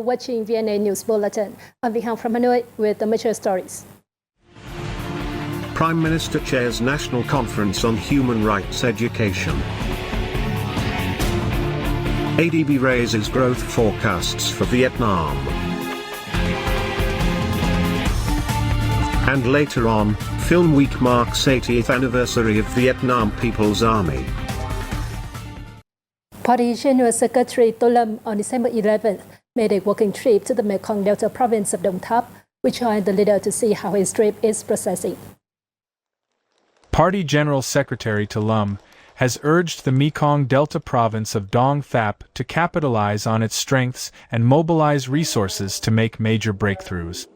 for watching VNA News Bulletin. I'm Vinh Hằng from Hanoi with the major stories. Prime Minister chairs National Conference on Human Rights Education. ADB raises growth forecasts for Vietnam. And later on, Film Week marks 80th anniversary of Vietnam People's Army. Party General Secretary To Lam on December 11th made a working trip to the Mekong Delta province of Dong Thap, which joined the leader to see how his trip is processing. Party General Secretary To Lam has urged the Mekong Delta province of Dong Thap to capitalize on its strengths and mobilize resources to make major breakthroughs.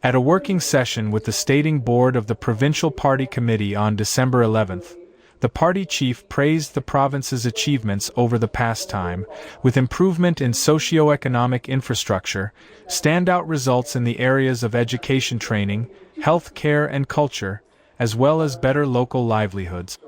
At a working session with the Stating Board of the Provincial Party Committee on December 11th, the party chief praised the province's achievements over the past time, with improvement in socio-economic infrastructure, standout results in the areas of education training, health care and culture, as well as better local livelihoods.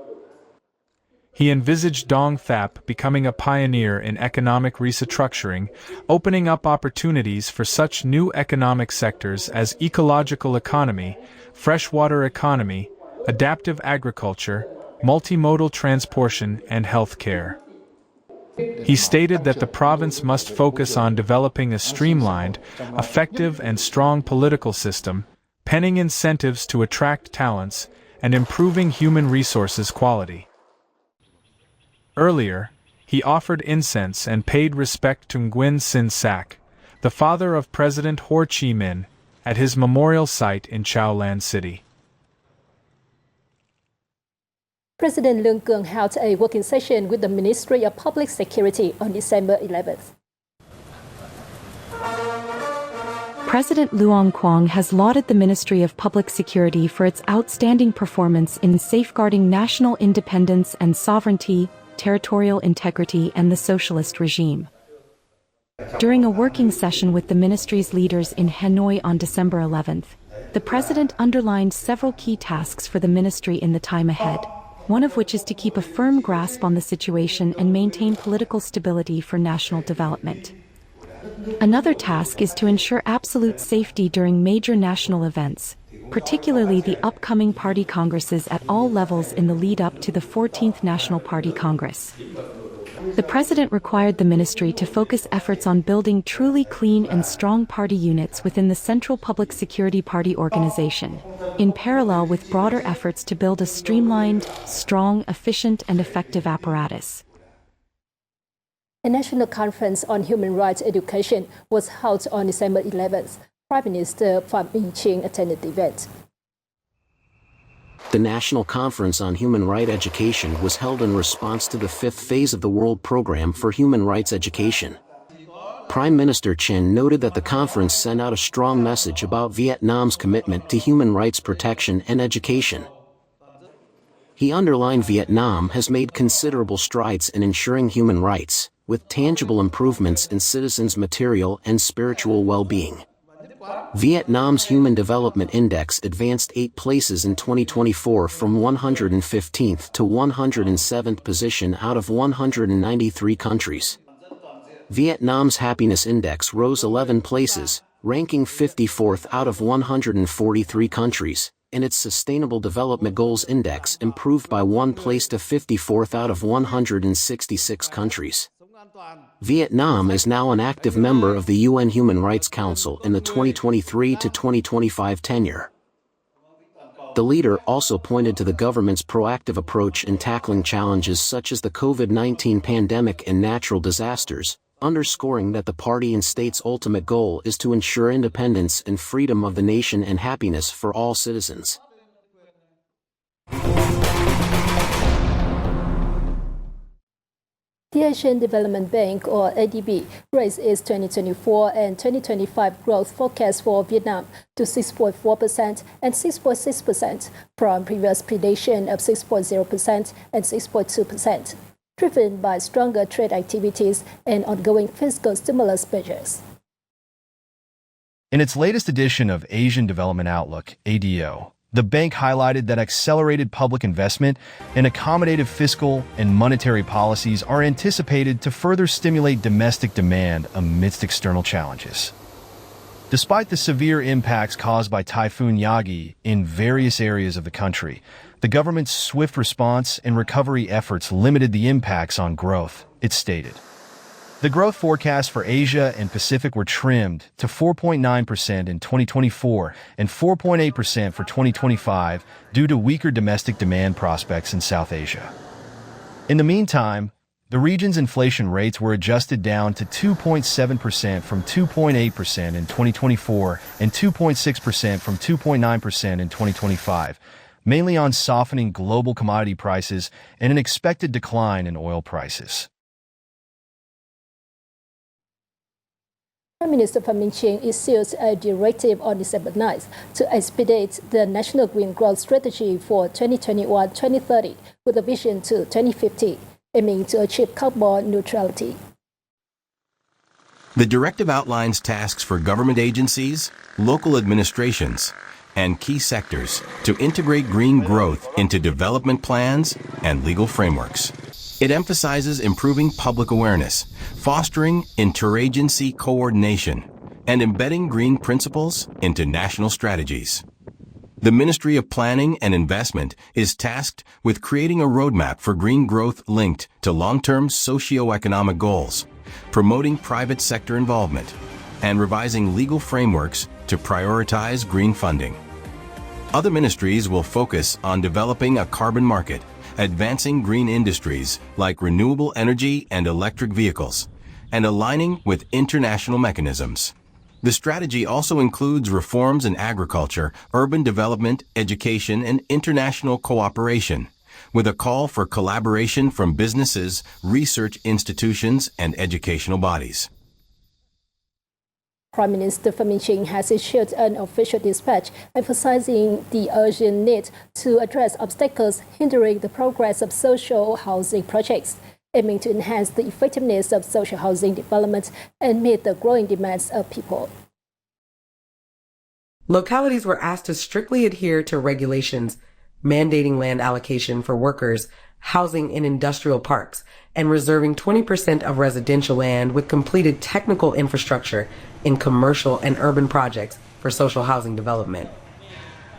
He envisaged Dong Thap becoming a pioneer in economic restructuring, opening up opportunities for such new economic sectors as ecological economy, freshwater economy, adaptive agriculture, multimodal transportation, and health care. He stated that the province must focus on developing a streamlined, effective, and strong political system, penning incentives to attract talents, and improving human resources quality. Earlier, he offered incense and paid respect to Nguyen Sin Sac, the father of President Ho Chi Minh, at his memorial site in Chao Lan City. President Lương Cường held a working session with the Ministry of Public Security on December 11th. President Luong Quang has lauded the Ministry of Public Security for its outstanding performance in safeguarding national independence and sovereignty, territorial integrity, and the socialist regime. During a working session with the ministry's leaders in Hanoi on December 11th, the President underlined several key tasks for the ministry in the time ahead, one of which is to keep a firm grasp on the situation and maintain political stability for national development. Another task is to ensure absolute safety during major national events, particularly the upcoming party congresses at all levels in the lead-up to the 14th National Party Congress. The President required the ministry to focus efforts on building truly clean and strong party units within the Central Public Security Party organization, in parallel with broader efforts to build a streamlined, strong, efficient, and effective apparatus. A national conference on human rights education was held on December 11th. Prime Minister Phạm Minh Chính attended the event. The National Conference on Human Rights Education was held in response to the fifth phase of the World Programme for Human Rights Education. Prime Minister Chen noted that the conference sent out a strong message about Vietnam's commitment to human rights protection and education. He underlined Vietnam has made considerable strides in ensuring human rights, with tangible improvements in citizens' material and spiritual well-being. Vietnam's Human Development Index advanced 8 places in 2024 from 115th to 107th position out of 193 countries. Vietnam's Happiness Index rose 11 places, ranking 54th out of 143 countries, and its Sustainable Development Goals Index improved by 1 place to 54th out of 166 countries. Vietnam is now an active member of the UN Human Rights Council in the 2023 to 2025 tenure. The leader also pointed to the government's proactive approach in tackling challenges such as the COVID-19 pandemic and natural disasters, underscoring that the party and state's ultimate goal is to ensure independence and freedom of the nation and happiness for all citizens. The Asian Development Bank, or ADB, raised its 2024 and 2025 growth forecast for Vietnam to 6.4% and 6.6% from previous prediction of 6.0% and 6.2%, driven by stronger trade activities and ongoing fiscal stimulus measures. In its latest edition of Asian Development Outlook, ADO, The bank highlighted that accelerated public investment and accommodative fiscal and monetary policies are anticipated to further stimulate domestic demand amidst external challenges. Despite the severe impacts caused by Typhoon Yagi in various areas of the country, the government's swift response and recovery efforts limited the impacts on growth, it stated. The growth forecasts for Asia and Pacific were trimmed to 4.9% in 2024 and 4.8% for 2025 due to weaker domestic demand prospects in South Asia. In the meantime, the region's inflation rates were adjusted down to 2.7% from 2.8% in 2024 and 2.6% from 2.9% in 2025, mainly on softening global commodity prices and an expected decline in oil prices. Prime Minister Pham issued a directive on December 9th to expedite the National Green Growth Strategy for 2021-2030 with a vision to 2050, aiming to achieve carbon neutrality. The directive outlines tasks for government agencies, local administrations, and key sectors to integrate green growth into development plans and legal frameworks. It emphasizes improving public awareness, fostering interagency coordination, and embedding green principles into national strategies. The Ministry of Planning and Investment is tasked with creating a roadmap for green growth linked to long-term socio-economic goals, promoting private sector involvement, and revising legal frameworks to prioritize green funding. Other ministries will focus on developing a carbon market, advancing green industries like renewable energy and electric vehicles, and aligning with international mechanisms. The strategy also includes reforms in agriculture, urban development, education, and international cooperation, with a call for collaboration from businesses, research institutions, and educational bodies. Prime Minister Pham has issued an official dispatch emphasizing the urgent need to address obstacles hindering the progress of social housing projects, aiming to enhance the effectiveness of social housing development and meet the growing demands of people. Localities were asked to strictly adhere to regulations mandating land allocation for workers, housing in industrial parks, and reserving 20% of residential land with completed technical infrastructure in commercial and urban projects for social housing development.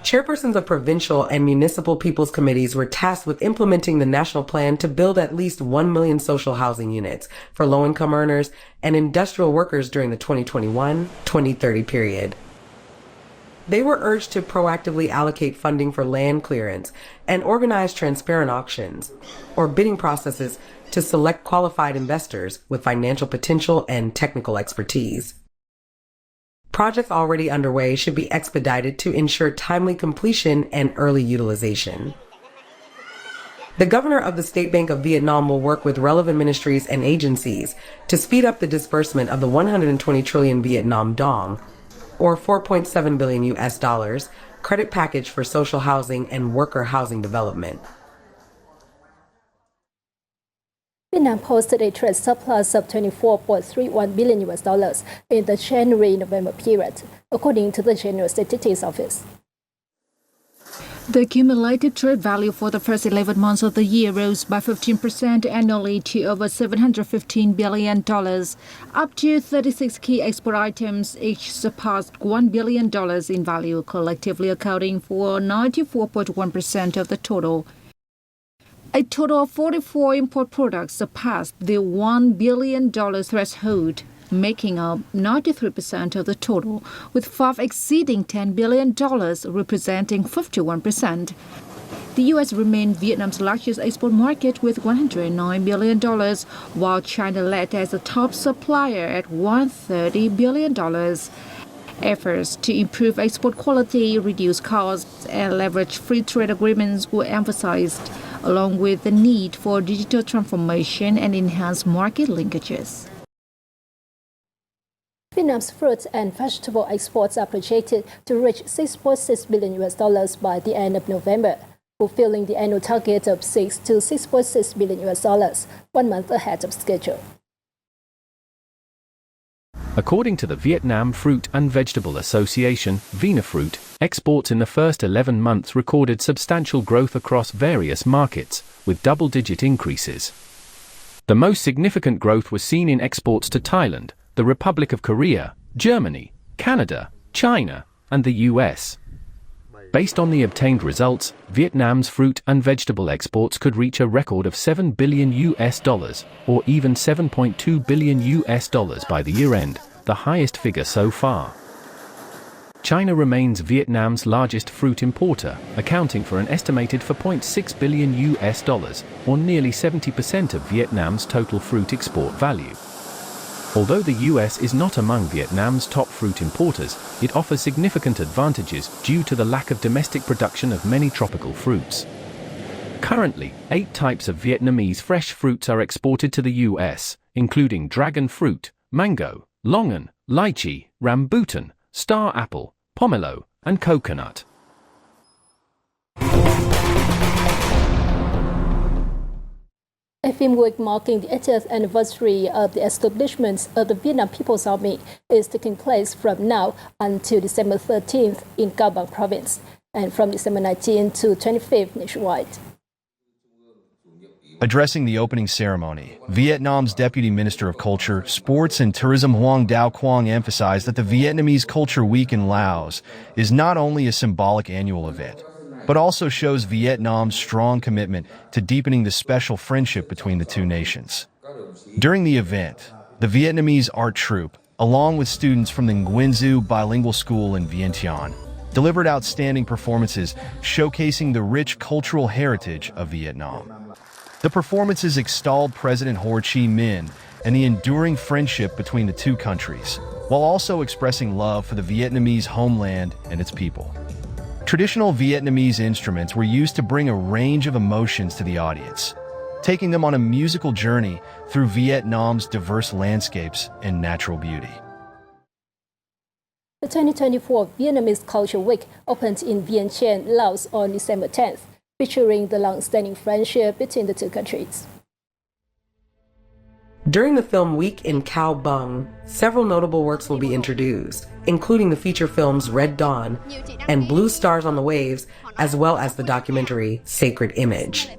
Chairpersons of provincial and municipal people's committees were tasked with implementing the national plan to build at least 1 million social housing units for low-income earners and industrial workers during the 2021-2030 period. They were urged to proactively allocate funding for land clearance and organize transparent auctions or bidding processes to select qualified investors with financial potential and technical expertise. Projects already underway should be expedited to ensure timely completion and early utilization. The governor of the State Bank of Vietnam will work with relevant ministries and agencies to speed up the disbursement of the 120 trillion Vietnam dong, or $4.7 billion credit package for social housing and worker housing development. Vietnam posted a trade surplus of $24.31 billion in the January-November period, according to the General Statistics Office. The cumulative trade value for the first 11 months of the year rose by 15% annually to over $715 billion. Up to 36 key export items each surpassed $1 billion in value, collectively accounting for 94.1% of the total. A total of 44 import products surpassed the $1 billion threshold, making up 93% of the total, with 5 exceeding $10 billion, representing 51%. The U.S. remained Vietnam's largest export market with $109 billion, while China led as a top supplier at $130 billion. Efforts to improve export quality, reduce costs, and leverage free trade agreements were emphasized, along with the need for digital transformation and enhanced market linkages. Vietnam's fruit and vegetable exports are projected to reach $6.6 billion by the end of November, fulfilling the annual target of $6 to $6.6 billion, 1 month ahead of schedule. According to the Vietnam Fruit and Vegetable Association, VNEWS, exports in the first 11 months recorded substantial growth across various markets, with double-digit increases. The most significant growth was seen in exports to Thailand, the Republic of Korea, Germany, Canada, China, and the US. Based on the obtained results, Vietnam's fruit and vegetable exports could reach a record of $7 billion or even $7.2 billion by the year end, the highest figure so far. China remains Vietnam's largest fruit importer, accounting for an estimated $4.6 billion or nearly 70% of Vietnam's total fruit export value. Although the US is not among Vietnam's top fruit importers, it offers significant advantages due to the lack of domestic production of many tropical fruits. Currently, 8 types of Vietnamese fresh fruits are exported to the US, including dragon fruit, mango, longan, lychee, rambutan, star apple, pomelo, and coconut. A film week marking the 80th anniversary of the establishment of the Vietnam People's Army is taking place from now until December 13th in Cao Bang Province, and from December 19th to 25th nationwide. Addressing the opening ceremony, Vietnam's Deputy Minister of Culture, Sports and Tourism Hoang Dao Quang emphasized that the Vietnamese Culture Week in Laos is not only a symbolic annual event, but also shows Vietnam's strong commitment to deepening the special friendship between the two nations. During the event, the Vietnamese art troupe, along with students from the Nguyen Du Bilingual School in Vientiane, delivered outstanding performances showcasing the rich cultural heritage of Vietnam. The performances extolled President Ho Chi Minh and the enduring friendship between the two countries, while also expressing love for the Vietnamese homeland and its people. Traditional Vietnamese instruments were used to bring a range of emotions to the audience, taking them on a musical journey through Vietnam's diverse landscapes and natural beauty. The 2024 Vietnamese Culture Week opened in Vientiane, Laos on December 10th, featuring the long-standing friendship between the two countries. During the film week in Cao Bang, several notable works will be introduced, including the feature films Red Dawn and Blue Stars on the Waves, as well as the documentary Sacred Image.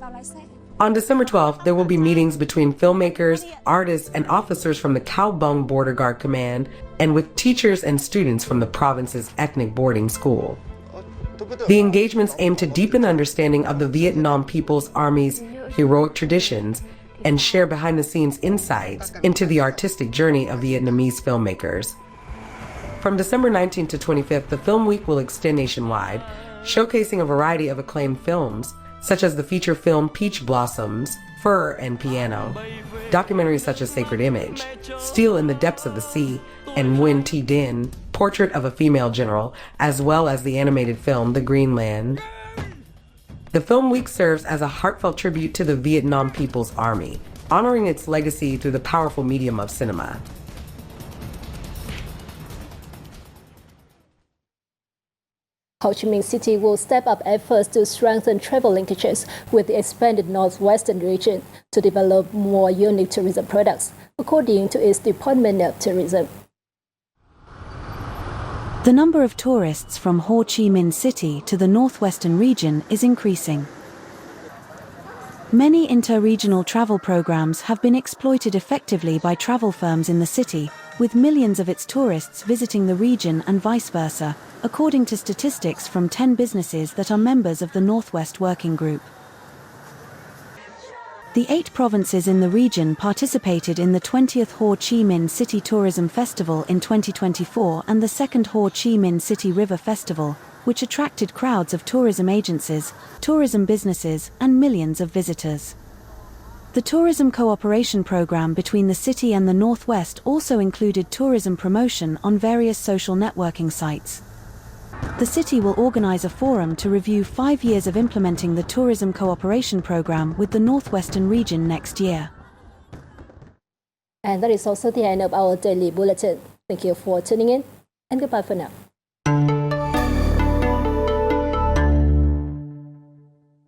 On December 12th, there will be meetings between filmmakers, artists, and officers from the Cao Bang Border Guard Command and with teachers and students from the province's ethnic boarding school. The engagements aim to deepen understanding of the Vietnam People's Army's heroic traditions and share behind-the-scenes insights into the artistic journey of Vietnamese filmmakers. From December 19th to 25th, the Film Week will extend nationwide, showcasing a variety of acclaimed films, such as the feature film Peach Blossoms, Fur and Piano, documentaries such as Sacred Image, Steel in the Depths of the Sea, and Nguyen Thi Dinh, Portrait of a Female General, as well as the animated film The Greenland. The Film Week serves as a heartfelt tribute to the Vietnam People's Army, honoring its legacy through the powerful medium of cinema. Ho Chi Minh City will step up efforts to strengthen travel linkages with the expanded northwestern region to develop more unique tourism products, according to its Department of Tourism. The number of tourists from Ho Chi Minh City to the northwestern region is increasing. Many inter-regional travel programs have been exploited effectively by travel firms in the city, with millions of its tourists visiting the region and vice versa, according to statistics from 10 businesses that are members of the Northwest Working Group. The 8 provinces in the region participated in the 20th Ho Chi Minh City Tourism Festival in 2024 and the 2nd Ho Chi Minh City River Festival, which attracted crowds of tourism agencies, tourism businesses, and millions of visitors. The tourism cooperation program between the city and the Northwest also included tourism promotion on various social networking sites. The city will organize a forum to review 5 years of implementing the tourism cooperation program with the Northwestern region next year. And that is also the end of our daily bulletin. Thank you for tuning in, and goodbye for now.